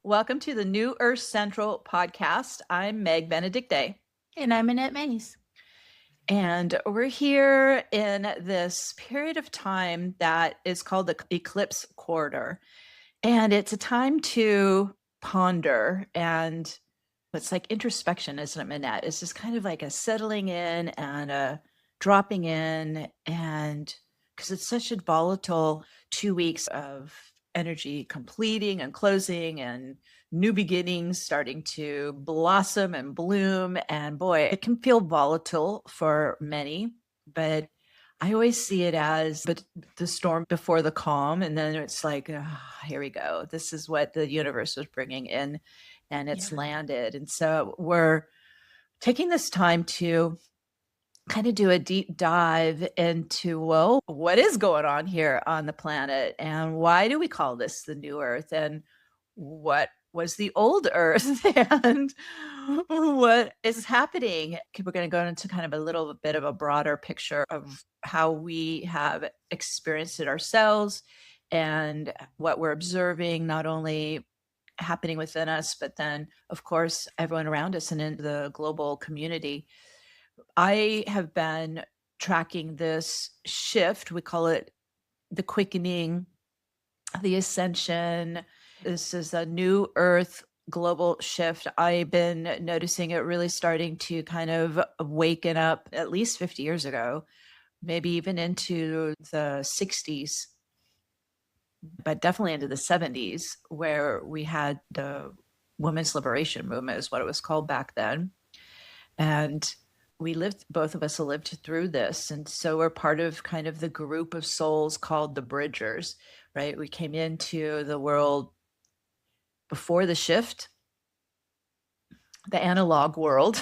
Welcome to the New Earth Central podcast. I'm Meg Benedicte. And I'm Manette Mays. And we're here in this period of time that is called the eclipse quarter. And it's a time to ponder. And it's like introspection, isn't it, Manette? It's just kind of like a settling in and a dropping in. And because it's such a volatile 2 weeks of energy completing and closing and new beginnings starting to blossom and bloom. And boy, it can feel volatile for many, but I always see it as the storm before the calm. And then it's like, here we go. This is what the universe was bringing in, and it's landed. And so we're taking this time to kind of do a deep dive into, well, what is going on here on the planet, and why do we call this the new Earth, and what was the old Earth, and what is happening. We're going to go into kind of a little bit of a broader picture of how we have experienced it ourselves and what we're observing, not only happening within us, but then, of course, everyone around us and in the global community. I have been tracking this shift. We call it the quickening, the ascension. This is a new Earth global shift. I've been noticing it really starting to kind of waken up at least 50 years ago, maybe even into the 60s, but definitely into the 70s, where we had the women's liberation movement, is what it was called back then. And both of us lived through this. And so we're part of kind of the group of souls called the Bridgers, right? We came into the world before the shift, the analog world.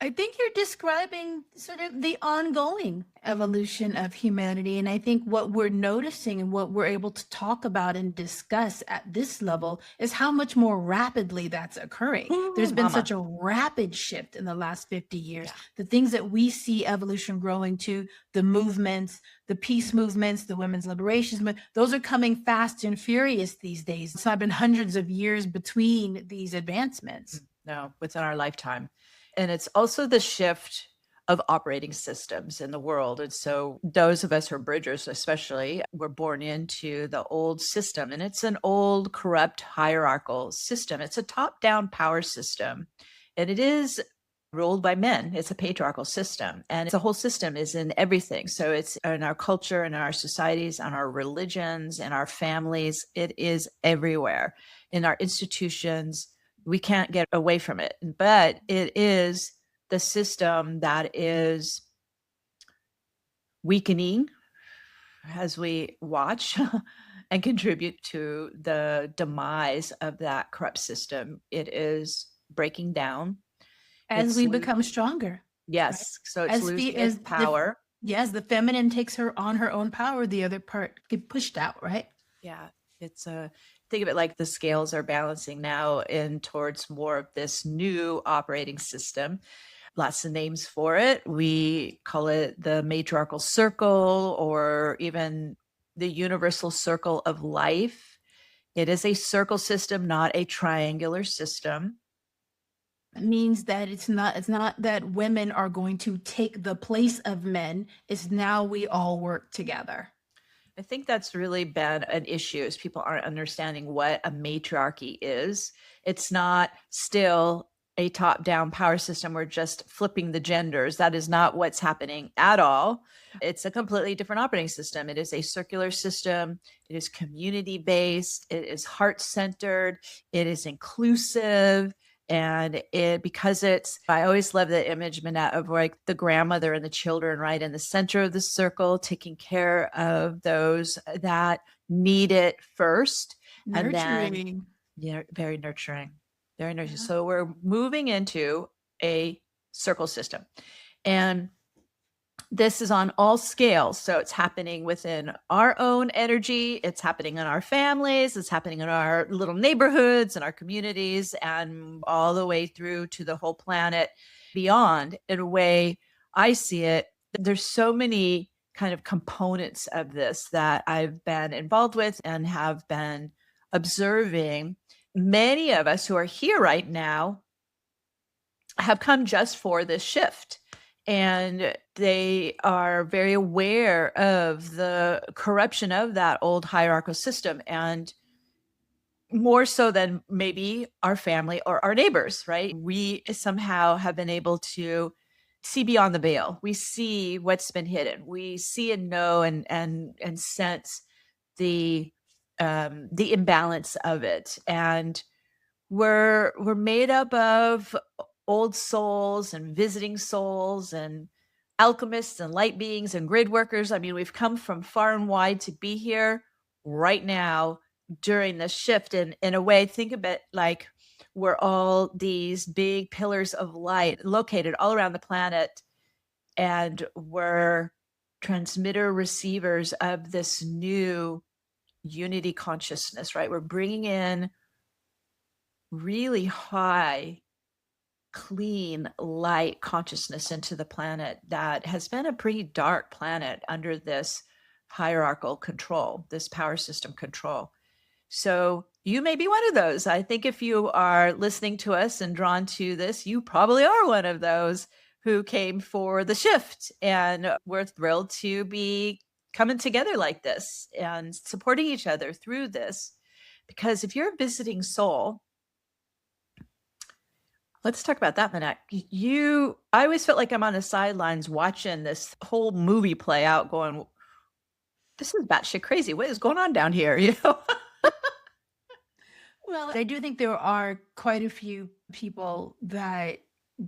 I think you're describing sort of the ongoing evolution of humanity. And I think what we're noticing and what we're able to talk about and discuss at this level is how much more rapidly that's occurring. There's been such a rapid shift in the last 50 years. Yeah. The things that we see evolution growing to, the movements, the peace movements, the women's liberation movement, those are coming fast and furious these days. It's not been hundreds of years between these advancements. No, within our lifetime. And it's also the shift of operating systems in the world. And so those of us who are bridgers, especially, were born into the old system. And it's an old, corrupt, hierarchical system. It's a top-down power system. And it is ruled by men. It's a patriarchal system. And the whole system is in everything. So it's in our culture, in our societies, in our religions, in our families. It is everywhere. In our institutions, we can't get away from it. But it is the system that is weakening as we watch and contribute to the demise of that corrupt system. It is breaking down. As we become stronger. Yes. Right? So it's losing its power. Yes, the feminine takes her own power. The other part get pushed out, right? Yeah. It's think of it like the scales are balancing now in towards more of this new operating system. Lots of names for it. We call it the matriarchal circle, or even the universal circle of life. It is a circle system, not a triangular system. It means that it's not that women are going to take the place of men. It's now we all work together. I think that's really been an issue, is people aren't understanding what a matriarchy is. It's not still a top-down power system. We're just flipping the genders. That is not what's happening at all. It's a completely different operating system. It is a circular system. It is community-based. It is heart-centered. It is inclusive. And I always love the image, Manette, of like the grandmother and the children, right, in the center of the circle, taking care of those that need it first. Nurturing. And then, yeah, very nurturing, very nurturing. Yeah. So we're moving into a circle system. And this is on all scales. So it's happening within our own energy. It's happening in our families. It's happening in our little neighborhoods and our communities, and all the way through to the whole planet beyond. In a way, I see it. There's so many kind of components of this that I've been involved with and have been observing. Many of us who are here right now have come just for this shift. And they are very aware of the corruption of that old hierarchical system, and more so than maybe our family or our neighbors, right? We somehow have been able to see beyond the veil. We see what's been hidden. We see and know and sense the imbalance of it. And we're made up of old souls and visiting souls and alchemists and light beings and grid workers. I mean, we've come from far and wide to be here right now during this shift. And in a way, think of it like we're all these big pillars of light located all around the planet, and we're transmitter receivers of this new unity consciousness, right? We're bringing in really high, clean light consciousness into the planet that has been a pretty dark planet under this hierarchical control, this power system control. So you may be one of those. I think if you are listening to us and drawn to this, you probably are one of those who came for the shift. And we're thrilled to be coming together like this and supporting each other through this. Because if you're a visiting soul, let's talk about that, Manette. I always felt like I'm on the sidelines watching this whole movie play out going, this is batshit crazy. What is going on down here? You know? Well, I do think there are quite a few people that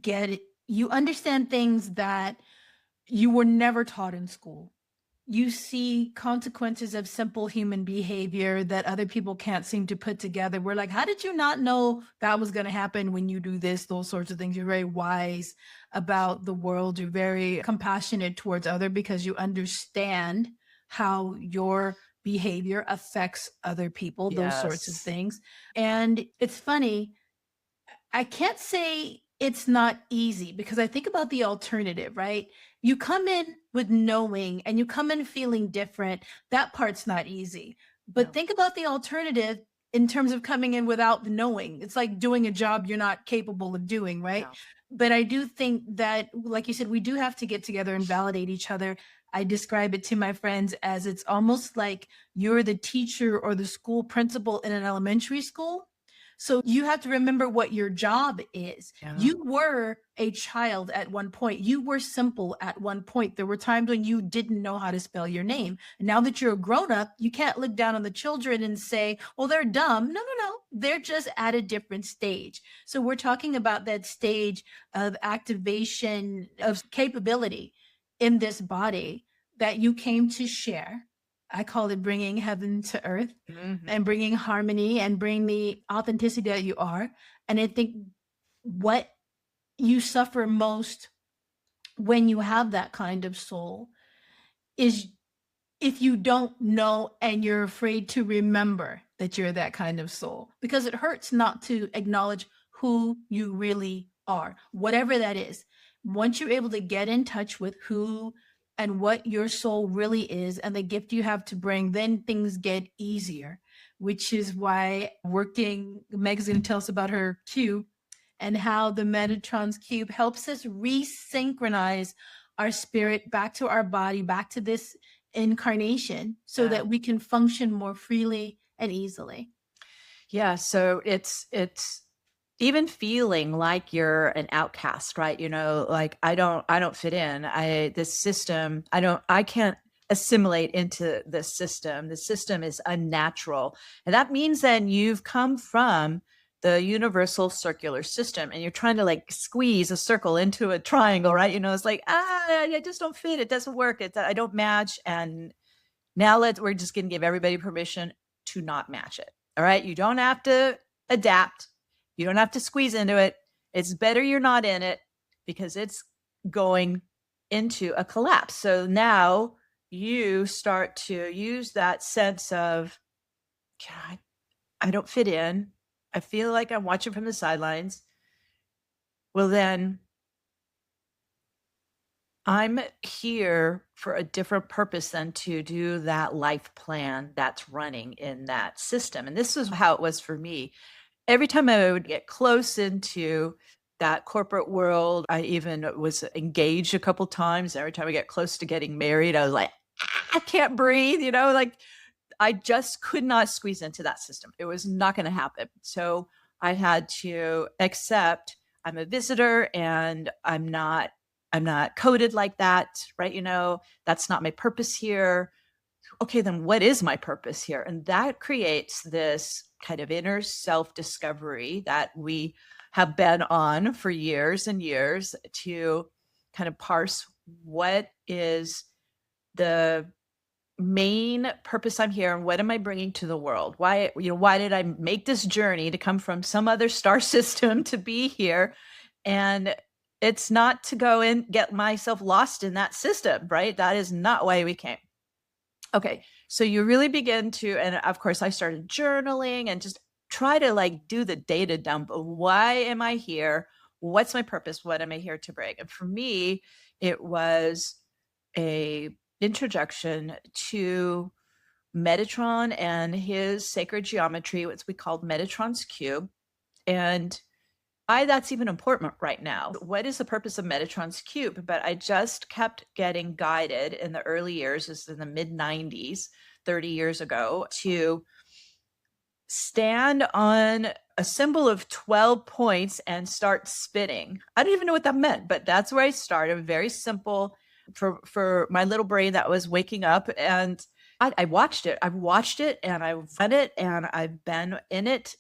get it. You understand things that you were never taught in school. You see consequences of simple human behavior that other people can't seem to put together. We're like, how did you not know that was going to happen when you do this? Those sorts of things. You're very wise about the world. You're very compassionate towards other because you understand how your behavior affects other people, those sorts of Yes. things. And it's funny, I can't say it's not easy because I think about the alternative, right? You come in with knowing and you come in feeling different. That part's not easy. But No. think about the alternative in terms of coming in without the knowing. It's like doing a job you're not capable of doing, right? No. But I do think that, like you said, we do have to get together and validate each other. I describe it to my friends as it's almost like you're the teacher or the school principal in an elementary school. So you have to remember what your job is. Yeah. You were a child at one point. You were simple at one point. There were times when you didn't know how to spell your name. And now that you're a grown up, you can't look down on the children and say, well, they're dumb. No, no, no. They're just at a different stage. So we're talking about that stage of activation of capability in this body that you came to share. I call it bringing heaven to earth. Mm-hmm. And bringing harmony and bring the authenticity that you are. And I think what you suffer most when you have that kind of soul is if you don't know and you're afraid to remember that you're that kind of soul, because it hurts not to acknowledge who you really are, whatever that is. Once you're able to get in touch with who and what your soul really is and the gift you have to bring, then things get easier, which is why Meg's going to tell us about her cube and how the Metatron's cube helps us resynchronize our spirit back to our body, back to this incarnation, so that we can function more freely and easily. Yeah. So it's even feeling like you're an outcast, right? You know, like I don't fit in. This system, I can't assimilate into this system. The system is unnatural. And that means then you've come from the universal circular system and you're trying to like squeeze a circle into a triangle, right? You know, it's like, I just don't fit. It doesn't work. I don't match. And now we're just going to give everybody permission to not match it. All right. You don't have to adapt. You don't have to squeeze into it. It's better you're not in it because it's going into a collapse. So now you start to use that sense of, God, I don't fit in. I feel like I'm watching from the sidelines. Well, then I'm here for a different purpose than to do that life plan that's running in that system. And this is how it was for me. Every time I would get close into that corporate world, I even was engaged a couple times. Every time I get close to getting married, I was like, I can't breathe, like I just could not squeeze into that system. It was not going to happen. So I had to accept I'm a visitor and I'm not coded like that, right? That's not my purpose here. Okay, then what is my purpose here? And that creates this kind of inner self-discovery that we have been on for years and years to kind of parse what is the main purpose I'm here and what am I bringing to the world? Why did I make this journey to come from some other star system to be here? And it's not to go and get myself lost in that system, right? That is not why we came. Okay, so you really begin to, and of course I started journaling and just try to do the data dump of why am I here? What's my purpose? What am I here to bring? And for me, it was a introduction to Metatron and his sacred geometry, what we called Metatron's cube. And why that's even important right now. What is the purpose of Metatron's cube? But I just kept getting guided in the early years, this is in the mid 90s, 30 years ago, to stand on a symbol of 12 points and start spinning. I don't even know what that meant, but that's where I started. Very simple for my little brain that was waking up. And I watched it. I've watched it and I've read it and I've been in it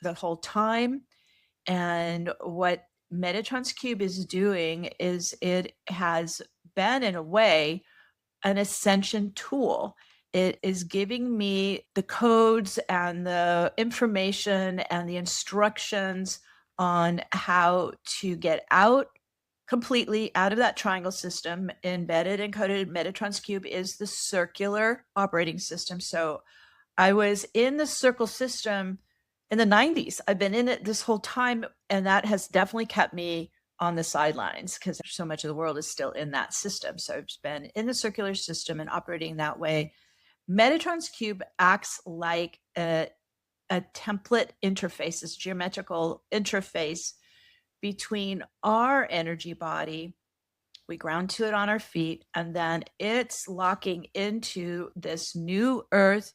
the whole time. And what Metatron's cube is doing is it has been, in a way, an ascension tool. It is giving me the codes and the information and the instructions on how to get completely out of that triangle system. Embedded and coded in Metatron's cube is the circular operating system. So I was in the circle system in the 90s. I've been in it this whole time, and that has definitely kept me on the sidelines because so much of the world is still in that system. So I've been in the circular system and operating that way. Metatron's cube acts like a template interface, this geometrical interface between our energy body. We ground to it on our feet, and then it's locking into this new Earth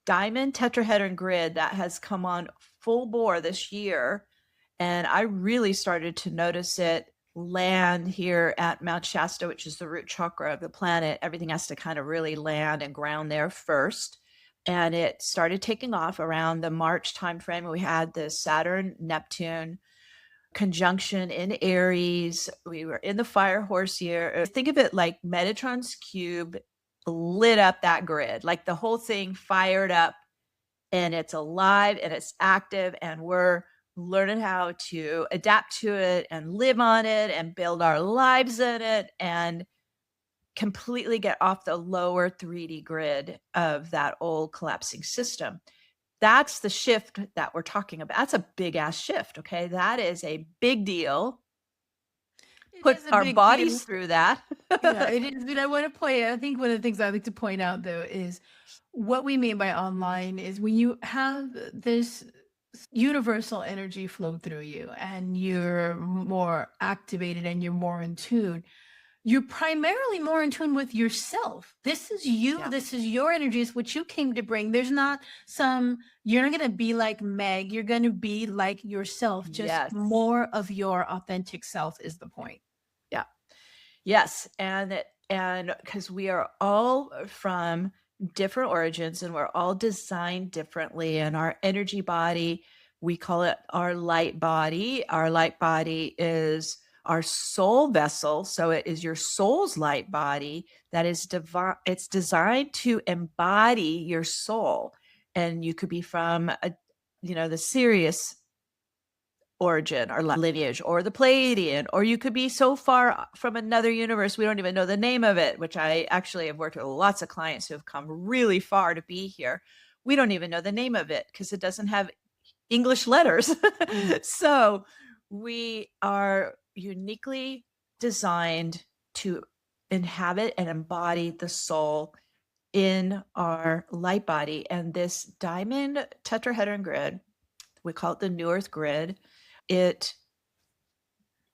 Diamond Tetrahedron Grid that has come on full bore this year. And I really started to notice it land here at Mount Shasta, which is the root chakra of the planet. Everything has to kind of really land and ground there first. And it started taking off around the March timeframe. We had the Saturn-Neptune conjunction in Aries. We were in the fire horse year. Think of it like Metatron's cube lit up that grid, like the whole thing fired up and it's alive and it's active, and we're learning how to adapt to it and live on it and build our lives in it and completely get off the lower 3D grid of that old collapsing system. That's the shift that we're talking about. That's a big ass shift. Okay. That is a big deal. Put our bodies through that. Yeah, it is. But I think one of the things I like to point out, though, is what we mean by online is when you have this universal energy flow through you and you're more activated and you're more in tune, you're primarily more in tune with yourself. This is you. Yeah. This is your energy. It's what you came to bring. There's not you're not going to be like Meg. You're going to be like yourself. Just more of your authentic self is the point. Yeah. Yes. And because we are all from different origins and we're all designed differently, and our energy body, we call it our light body. Our light body is our soul vessel. So it is your soul's light body that is divine. It's designed to embody your soul. And you could be from the Sirius origin or lineage, or the Pleiadian, or you could be so far from another universe we don't even know the name of it, which I actually have worked with lots of clients who have come really far to be here. We don't even know the name of it because it doesn't have English letters. So we are uniquely designed to inhabit and embody the soul in our light body. And this diamond tetrahedron grid, we call it the New Earth Grid, it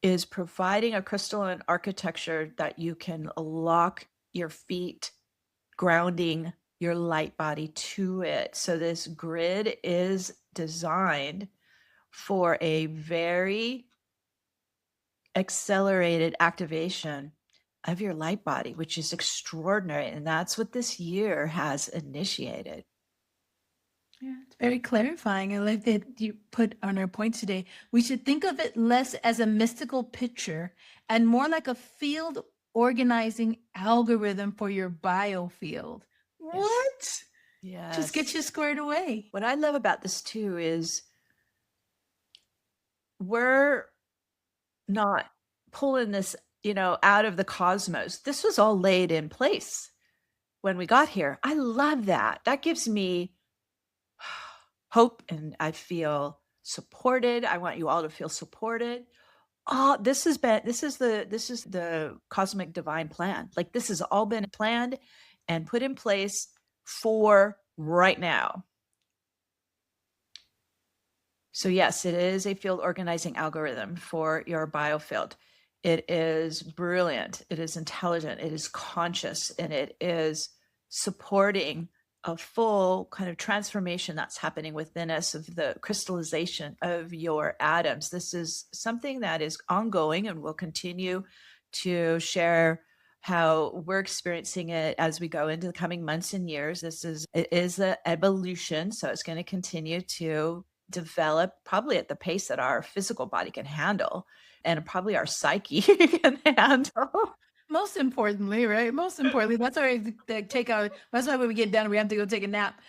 is providing a crystalline architecture that you can lock your feet, grounding your light body to it. So this grid is designed for a very accelerated activation of your light body, which is extraordinary. And that's what this year has initiated. Yeah, it's very clarifying. I like that you put on our point today. We should think of it less as a mystical picture and more like a field organizing algorithm for your biofield. What? Yes. Just get you squared away. What I love about this too is we're not pulling this, out of the cosmos. This was all laid in place when we got here. I love that. That gives me hope, and I feel supported. I want you all to feel supported. Oh, this is the cosmic divine plan. Like, this has all been planned and put in place for right now. So yes, it is a field organizing algorithm for your biofield. It is brilliant. It is intelligent. It is conscious, and it is supporting a full kind of transformation that's happening within us of the crystallization of your atoms. This is something that is ongoing, and we'll continue to share how we're experiencing it as we go into the coming months and years. It is an evolution, so it's going to continue to develop probably at the pace that our physical body can handle, and probably our psyche can handle. Most importantly, right? Most importantly, that's why that's why when we get done, we have to go take a nap.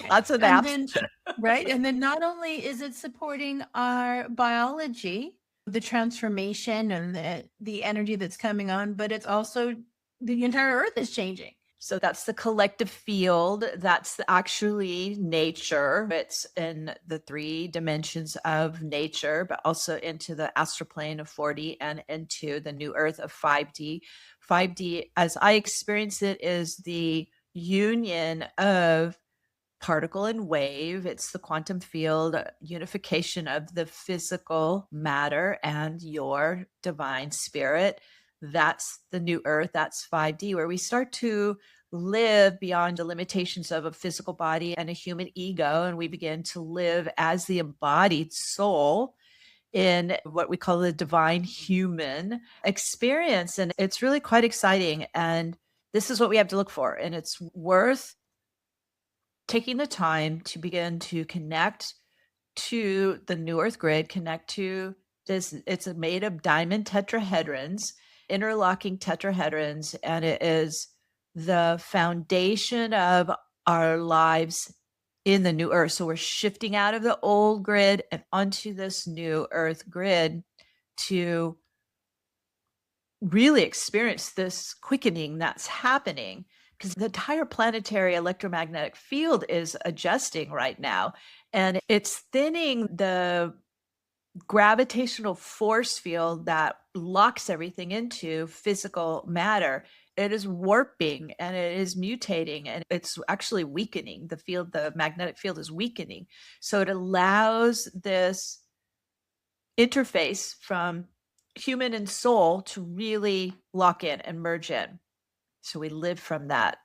Lots of naps. And then, right? And then not only is it supporting our biology, the transformation and the energy that's coming on, but it's also the entire earth is changing. So that's the collective field. That's actually nature. It's in the 3 dimensions of nature, but also into the astral plane of 4D and into the new earth of 5D. 5D, as I experience it, is the union of particle and wave. It's the quantum field unification of the physical matter and your divine spirit. That's the new earth. That's 5D, where we start to live beyond the limitations of a physical body and a human ego. And we begin to live as the embodied soul in what we call the divine human experience. And it's really quite exciting. And this is what we have to look for. And it's worth taking the time to begin to connect to the New Earth Grid, connect to this. It's made of diamond tetrahedrons, interlocking tetrahedrons, and it is the foundation of our lives in the new earth. So we're shifting out of the old grid and onto this new earth grid to really experience this quickening that's happening, because the entire planetary electromagnetic field is adjusting right now, and it's thinning the gravitational force field that locks everything into physical matter. It is warping and it is mutating, and it's actually weakening. The magnetic field is weakening. So it allows this interface from human and soul to really lock in and merge in. So we live from that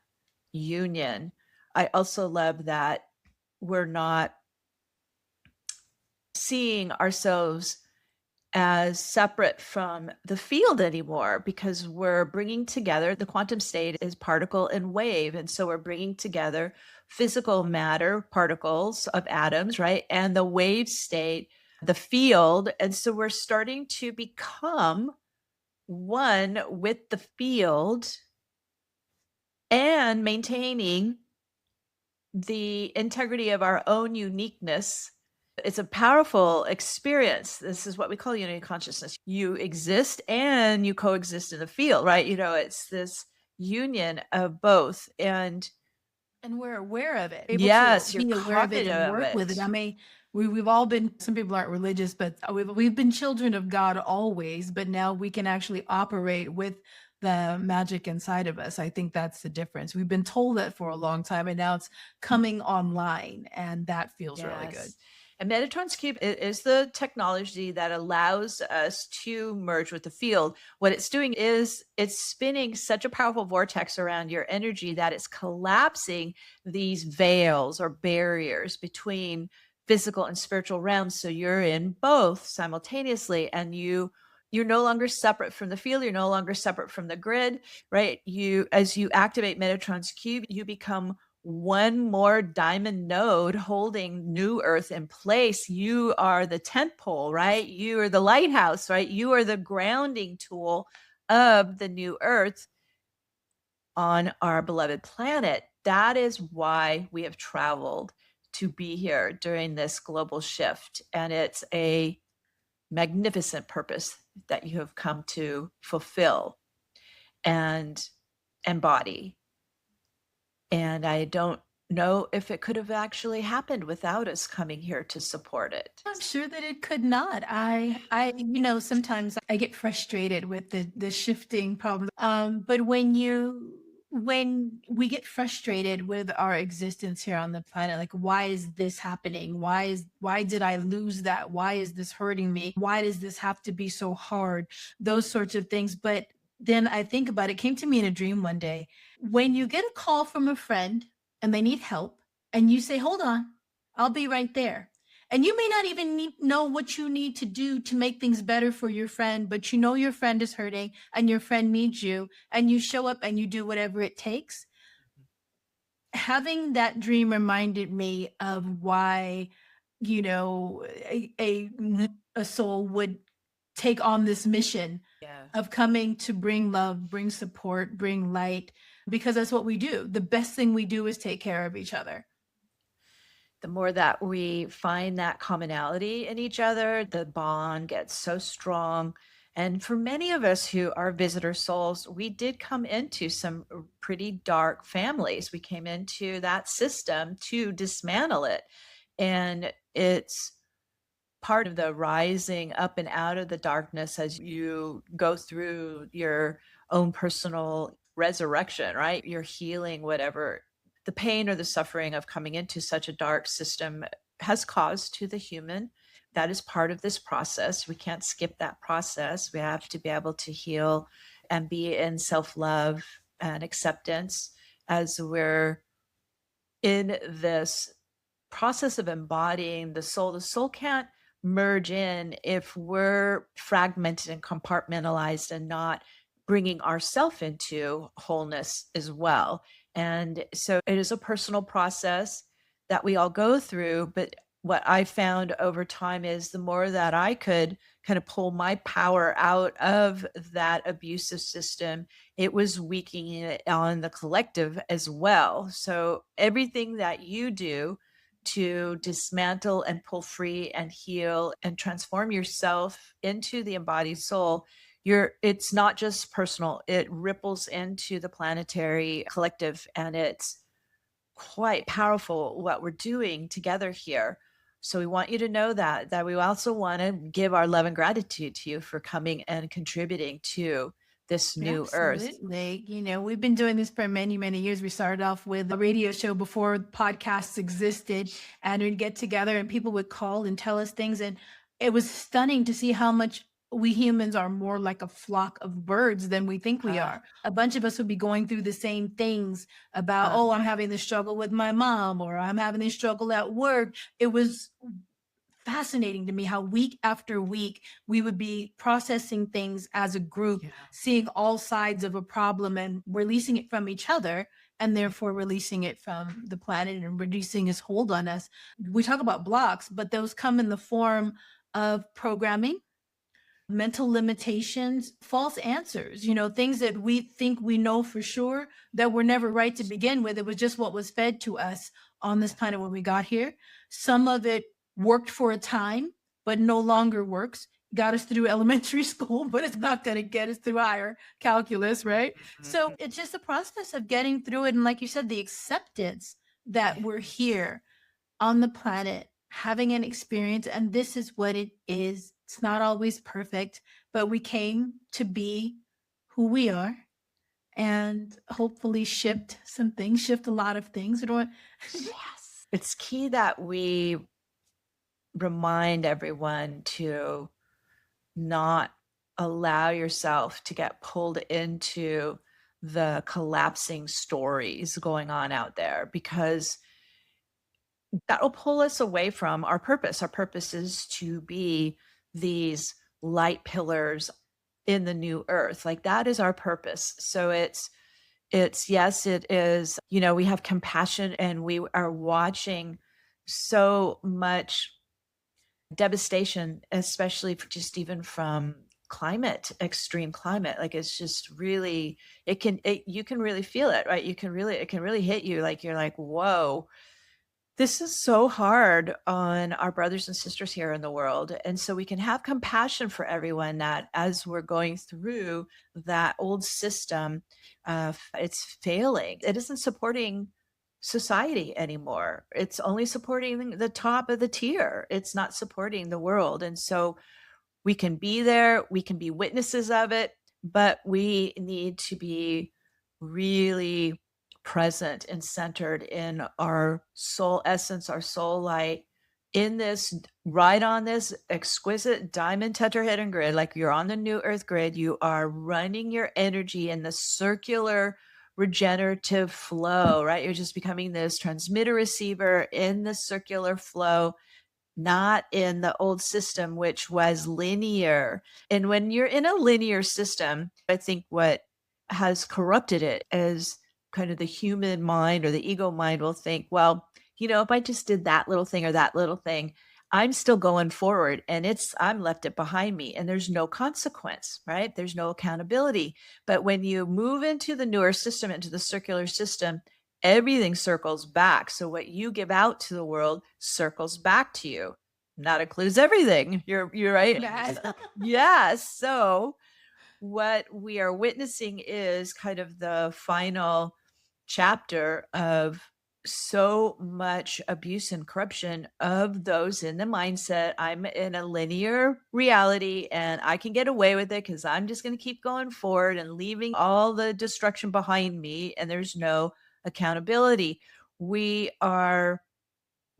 union. I also love that we're not seeing ourselves as separate from the field anymore, because we're bringing together, the quantum state is particle and wave. And so we're bringing together physical matter, particles of atoms, right? And the wave state, the field. And so we're starting to become one with the field and maintaining the integrity of our own uniqueness. It's a powerful experience. This is what we call unity consciousness. You exist and you coexist in the field, right? It's this union of both. And we're aware of it. Yes, you're you're aware of it and cognizant of work with it. it. I mean, We've all been, some people aren't religious, but we've been children of God always, but now we can actually operate with the magic inside of us. I think that's the difference. We've been told that for a long time, and now it's coming online, and that feels really good. Yes. And Metatron's cube is the technology that allows us to merge with the field. What it's doing is it's spinning such a powerful vortex around your energy that it's collapsing these veils or barriers between physical and spiritual realms. So you're in both simultaneously, and you're no longer separate from the field. You're no longer separate from the grid, right? As you activate Metatron's cube, you become one more diamond node holding new earth in place. You are the tent pole, right? You are the lighthouse, right? You are the grounding tool of the new earth on our beloved planet. That is why we have traveled to be here during this global shift. And it's a magnificent purpose that you have come to fulfill and embody. And I don't know if it could have actually happened without us coming here to support it. I'm sure that it could not. Sometimes I get frustrated with the shifting problems. But when we get frustrated with our existence here on the planet, like, why is this happening? Why did I lose that? Why is this hurting me? Why does this have to be so hard? Those sorts of things. But then I think about it, came to me in a dream one day. When you get a call from a friend and they need help, and you say, hold on, I'll be right there. And you may not even know what you need to do to make things better for your friend, but you know your friend is hurting and your friend needs you, and you show up and you do whatever it takes. Having that dream reminded me of why, a soul would take on this mission Yeah. of coming to bring love, bring support, bring light, because that's what we do. The best thing we do is take care of each other. The more that we find that commonality in each other, the bond gets so strong. And for many of us who are visitor souls, we did come into some pretty dark families. We came into that system to dismantle it. And it's part of the rising up and out of the darkness as you go through your own personal resurrection, right? You're healing whatever the pain or the suffering of coming into such a dark system has caused to the human. That is part of this process. We can't skip that process. We have to be able to heal and be in self-love and acceptance as we're in this process of embodying the soul. The soul can't merge in if we're fragmented and compartmentalized and not bringing ourself into wholeness as well. And so it is a personal process that we all go through. But what I found over time is the more that I could kind of pull my power out of that abusive system, it was weakening it on the collective as well. So everything that you do to dismantle and pull free and heal and transform yourself into the embodied soul, it's not just personal, it ripples into the planetary collective, and it's quite powerful what we're doing together here. So we want you to know that we also want to give our love and gratitude to you for coming and contributing to this new earth. Absolutely. We've been doing this for many, many years. We started off with a radio show before podcasts existed, and we'd get together and people would call and tell us things. And it was stunning to see how much we humans are more like a flock of birds than we think we are. A bunch of us would be going through the same things about, oh, I'm having this struggle with my mom, or I'm having this struggle at work. It was fascinating to me how week after week we would be processing things as a group, seeing all sides of a problem and releasing it from each other, and therefore releasing it from the planet and reducing its hold on us. We talk about blocks, but those come in the form of programming, mental limitations, false answers, things that we think we know for sure that were never right to begin with. It was just what was fed to us on this planet when we got here. Some of it worked for a time, but no longer works. Got us through elementary school, but it's not going to get us through higher calculus, right? So it's just a process of getting through it. And like you said, the acceptance that we're here on the planet having an experience, and this is what it is. It's not always perfect, but we came to be who we are and hopefully shift a lot of things. Yes. It's key that we remind everyone to not allow yourself to get pulled into the collapsing stories going on out there, because that'll pull us away from our purpose. Our purpose is to be these light pillars in the new earth. Like, that is our purpose. So it's yes, it is, we have compassion, and we are watching so much devastation, especially just even from extreme climate. Like, it's just really, you can really feel it, right? It can really hit you. Like, you're like, whoa, this is so hard on our brothers and sisters here in the world. And so we can have compassion for everyone, that as we're going through that old system, it's failing. It isn't supporting society anymore. It's only supporting the top of the tier. It's not supporting the world. And so we can be there, we can be witnesses of it, but we need to be really present and centered in our soul essence, our soul light, in this, right on this exquisite diamond tetrahedron grid. Like, you're on the new earth grid, you are running your energy in the circular regenerative flow, right? You're just becoming this transmitter receiver in the circular flow, not in the old system, which was linear. And when you're in a linear system, I think what has corrupted it is kind of the human mind, or the ego mind will think, well, if I just did that little thing or that little thing, I'm still going forward, and I'm left it behind me, and there's no consequence, right? There's no accountability. But when you move into the newer system, into the circular system, everything circles back. So what you give out to the world circles back to you. And that includes everything. You're right. Yes. So what we are witnessing is kind of the final chapter of so much abuse and corruption of those in the mindset, I'm in a linear reality and I can get away with it because I'm just going to keep going forward and leaving all the destruction behind me, and there's no accountability. We are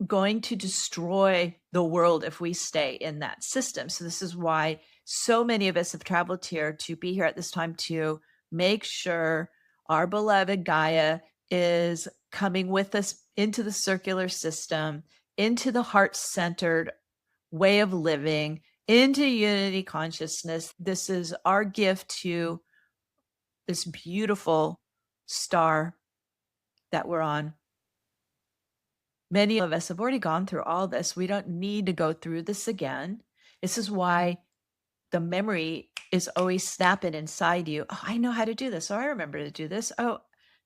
going to destroy the world if we stay in that system. So this is why so many of us have traveled here to be here at this time, to make sure our beloved Gaia is coming with us into the circular system, into the heart-centered way of living, into unity consciousness. This is our gift to this beautiful star that we're on. Many of us have already gone through all this. We don't need to go through this again. This is why the memory is always snapping inside you. Oh, I know how to do this. Oh, I remember to do this. Oh,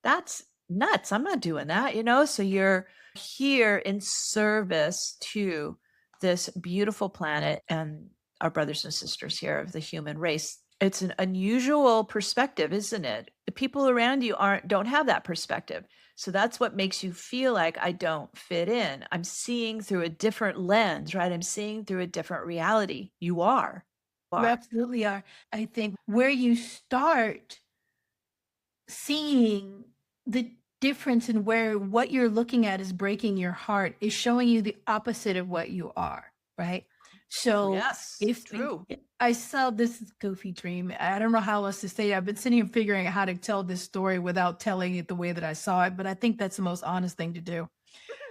that's nuts. I'm not doing that, So you're here in service to this beautiful planet and our brothers and sisters here of the human race. It's an unusual perspective, isn't it? The people around you don't have that perspective. So that's what makes you feel like I don't fit in. I'm seeing through a different lens, right? I'm seeing through a different reality. You are. You absolutely are. I think where you start seeing the difference in where what you're looking at is breaking your heart is showing you the opposite of what you are, right? So yes, if true. I saw this goofy dream, I don't know how else to say it. I've been sitting here figuring out how to tell this story without telling it the way that I saw it, but I think that's the most honest thing to do.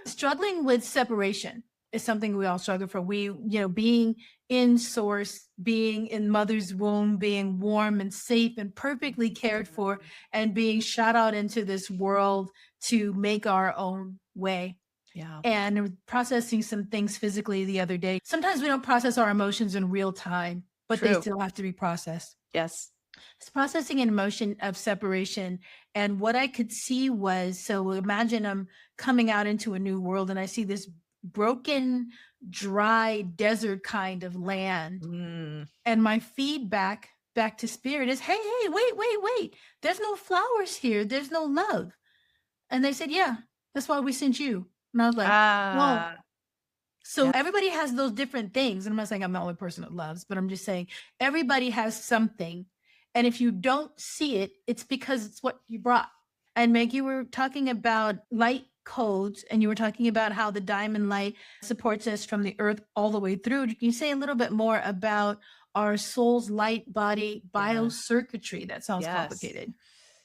Struggling with separation is something we all struggle for. Being in source, being in mother's womb, being warm and safe and perfectly cared for, and being shot out into this world to make our own way. Yeah. And processing some things physically the other day. Sometimes we don't process our emotions in real time, but they still have to be processed. Yes. It's processing an emotion of separation. And what I could see was, so imagine I'm coming out into a new world and I see this broken, dry desert kind of land. And my feedback back to spirit is, hey, wait. There's no flowers here. There's no love. And they said, yeah, that's why we sent you. And I was like, whoa. So everybody has those different things. And I'm not saying I'm the only person that loves, but I'm just saying everybody has something. And if you don't see it, it's because it's what you brought. And Meg, you were talking about light codes, and you were talking about how the diamond light supports us from the earth all the way through. Can you say a little bit more about our soul's light body biocircuitry? That sounds complicated.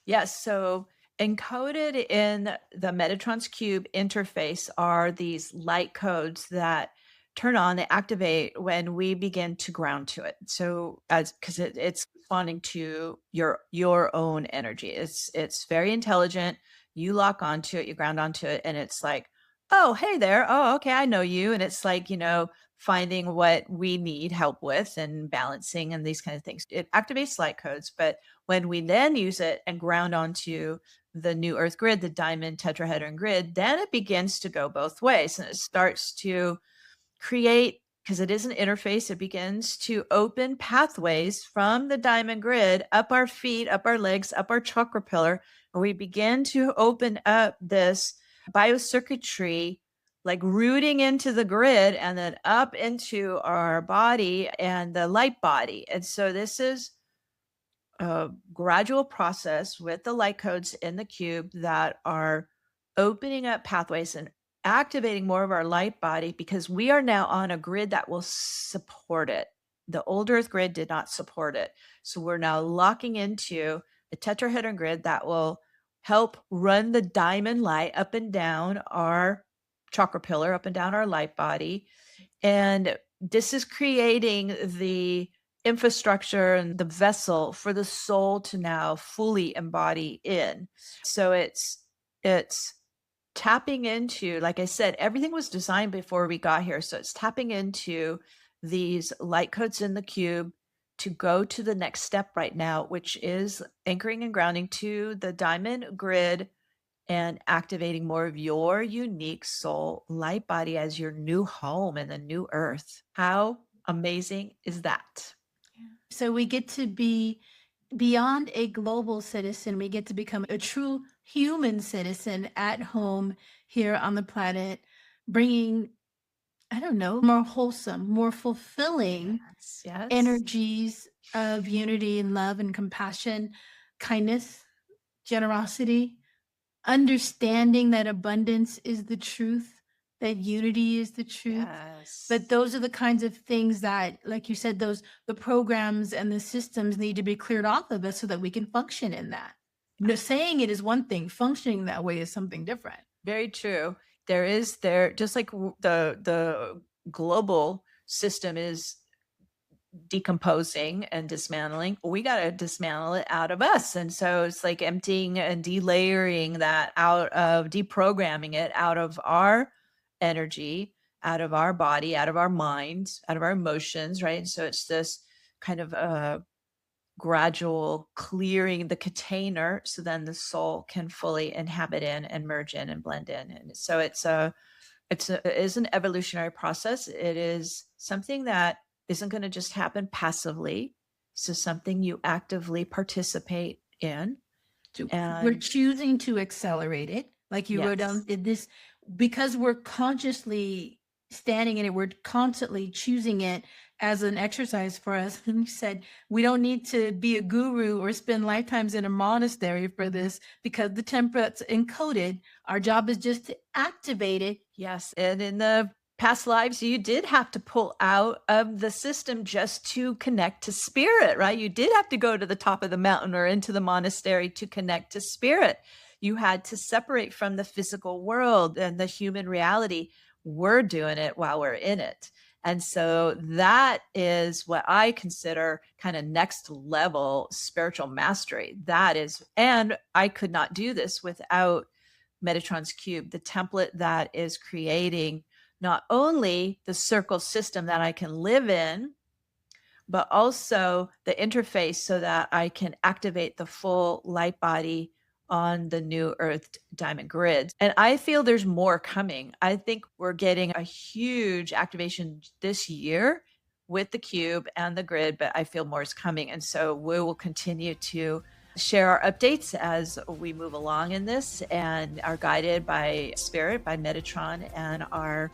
Yes. So encoded in the Metatron's cube interface are these light codes that turn on, they activate when we begin to ground to it. So because it's responding to your own energy. It's very intelligent. You lock onto it, you ground onto it, and it's like, oh, hey there. Oh, okay, I know you. And it's like, finding what we need help with and balancing and these kind of things. It activates light codes, but when we then use it and ground onto the new Earth grid, the Diamond Tetrahedron Grid, then it begins to go both ways, and it starts to create, because it is an interface, it begins to open pathways from the diamond grid up our feet, up our legs, up our chakra pillar, and we begin to open up this biocircuitry, like rooting into the grid and then up into our body and the light body. And so this is a gradual process with the light codes in the cube that are opening up pathways and activating more of our light body, because we are now on a grid that will support it. The old Earth grid did not support it. So we're now locking into a tetrahedron grid that will help run the diamond light up and down our chakra pillar, up and down our light body. And this is creating the infrastructure and the vessel for the soul to now fully embody in. So it's tapping into, like I said, everything was designed before we got here. So it's tapping into these light codes in the cube to go to the next step right now, which is anchoring and grounding to the diamond grid and activating more of your unique soul light body as your new home in the new earth. How amazing is that? So we get to be beyond a global citizen. We get to become a true human citizen at home here on the planet, bringing, I don't know, more wholesome, more fulfilling energies of unity and love and compassion, kindness, generosity, understanding that abundance is the truth, that unity is the truth. But those are the kinds of things that, like you said, the programs and the systems need to be cleared off of us so that we can function in that. Saying it is one thing, functioning that way is something different. Very true. There just like the global system is decomposing and dismantling, we got to dismantle it out of us. And so it's like emptying and delayering that out of, deprogramming it out of our energy, out of our body, out of our minds, out of our emotions, right? And so it's this kind of gradual clearing the container so then the soul can fully inhabit in and merge in and blend in. And so it is an evolutionary process. It is something that isn't going to just happen passively. So something you actively participate in. And we're choosing to accelerate it. Like you wrote down this, because we're consciously standing in it, we're constantly choosing it as an exercise for us. And you said, we don't need to be a guru or spend lifetimes in a monastery for this, because the template's encoded. Our job is just to activate it. Yes. And in the past lives, you did have to pull out of the system just to connect to spirit, right? You did have to go to the top of the mountain or into the monastery to connect to spirit. You had to separate from the physical world and the human reality. We're doing it while we're in it. And so that is what I consider kind of next level spiritual mastery. That is, and I could not do this without Metatron's cube, the template that is creating not only the circle system that I can live in, but also the interface so that I can activate the full light body on the new Earth Diamond Grid. And I feel there's more coming. I think we're getting a huge activation this year with the cube and the grid, but I feel more is coming. And so we will continue to share our updates as we move along in this and are guided by Spirit, by Metatron, and our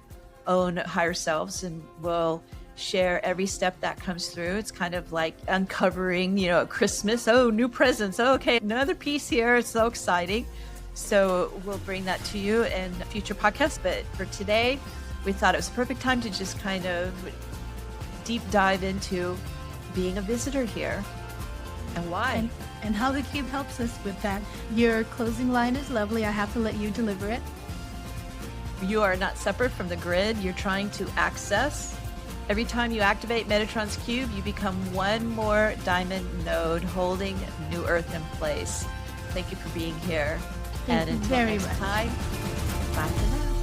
own higher selves, and we'll share every step that comes through. It's kind of like uncovering, at Christmas. Oh, new presents. Oh, okay, another piece here. It's so exciting. So we'll bring that to you in future podcasts. But for today, we thought it was a perfect time to just kind of deep dive into being a visitor here and why. And how the cube helps us with that. Your closing line is lovely. I have to let you deliver it. You are not separate from the grid you're trying to access. Every time you activate Metatron's cube, you become one more diamond node holding New Earth in place. Thank you for being here. Thank and you until very next much. time, bye for now.